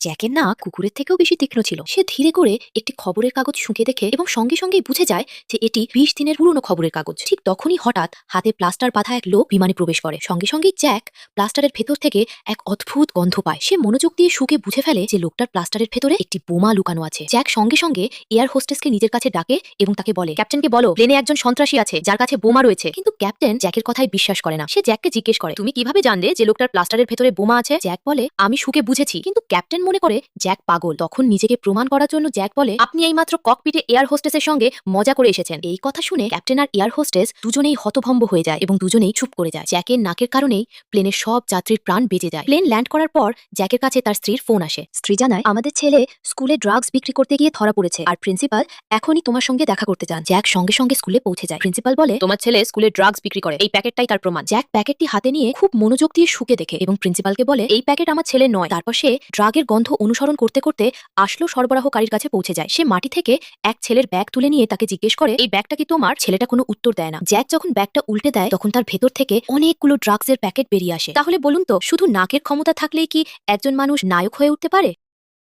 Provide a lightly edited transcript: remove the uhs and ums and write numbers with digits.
জ্যাকের নাক কুকুরের থেকেও বেশি তীক্ষ্ণ ছিল। সে ধীরে করে একটি খবরের কাগজ শুঁকে দেখে এবং সঙ্গে সঙ্গেই বুঝে যায় যে এটি 20 দিনের পুরনো খবরের কাগজ। ঠিক তখনই হঠাৎ হাতে প্লাস্টার বাঁধা এক লোক বিমানে প্রবেশ করে। সঙ্গে সঙ্গেই জ্যাক প্লাস্টারের ভেতর থেকে এক অদ্ভুত গন্ধ পায়। সে মনোযোগ দিয়ে শুকে বুঝে ফেলে যে লোকটার প্লাস্টারের ভেতরে একটি বোমা লুকানো আছে। জ্যাক সঙ্গে সঙ্গে এয়ার হোস্টেসকে নিজের কাছে ডাকে এবং তাকে বলে, ক্যাপ্টেনকে বলো প্লেনে একজন সন্ত্রাসী আছে যার কাছে বোমা রয়েছে। কিন্তু ক্যাপ্টেন জ্যাকের কথায় বিশ্বাস করে না। সে জ্যাককে জিজ্ঞেস করে, তুমি কিভাবে জানলে যে লোকটার প্লাস্টারের ভেতরে বোমা আছে? জ্যাক বলে, আমি শুকে বুঝেছি। কিন্তু ক্যাপ্টেন মনে করে জ্যাক পাগল। তখন নিজেকে প্রমাণ করার জন্য জ্যাক বলে, আপনি এইমাত্র ককপিটে এয়ার হোস্টেসের সঙ্গে মজা করে এসেছেন। এই কথা শুনে ক্যাপ্টেন আর এয়ার হোস্টেস দুজনেই হতভম্ব হয়ে যায় এবং দুজনেই চুপ করে যায়। জ্যাকের নাকের কারণেই প্লেনের সব যাত্রীর প্রাণ বেঁচে যায়। প্লেন ল্যান্ড করার পর জ্যাকের কাছে তার স্ত্রীর ফোন আসে। স্ত্রী জানায়, আমাদের ছেলে স্কুলে ড্রাগস বিক্রি করতে গিয়ে ধরা পড়েছে আর প্রিন্সিপাল এখনই তোমার সঙ্গে দেখা করতে চান। জ্যাক সঙ্গে সঙ্গে স্কুলে পৌঁছে যায়। প্রিন্সিপাল বলে, তোমার ছেলে স্কুলে ড্রাগস বিক্রি করে, এই প্যাকেটটাই তার প্রমাণ। জ্যাক প্যাকেটটি হাতে নিয়ে খুব মনোযোগ দিয়ে শুকে দেখে এবং প্রিন্সিপালকে বলে, এই প্যাকেট আমার ছেলে নয়। তারপর সে ড্রাগের গন্ধ অনুসরণ করতে করতে আসলো সরবরাহকারীর কাছে পৌঁছে যায়। সে মাটি থেকে এক ছেলের ব্যাগ তুলে নিয়ে তাকে জিজ্ঞেস করে, এই ব্যাগটা কি তোমার? ছেলেটা কোনো উত্তর দেয় না। জ্যাক যখন ব্যাগটা উল্টে দেয় তখন তার ভেতর থেকে অনেকগুলো ড্রাগসের প্যাকেট বেরিয়ে আসে। তাহলে বলুন তো, শুধু নাকের ক্ষমতা থাকলেই কি একজন মানুষ নায়ক হয়ে উঠতে পারে?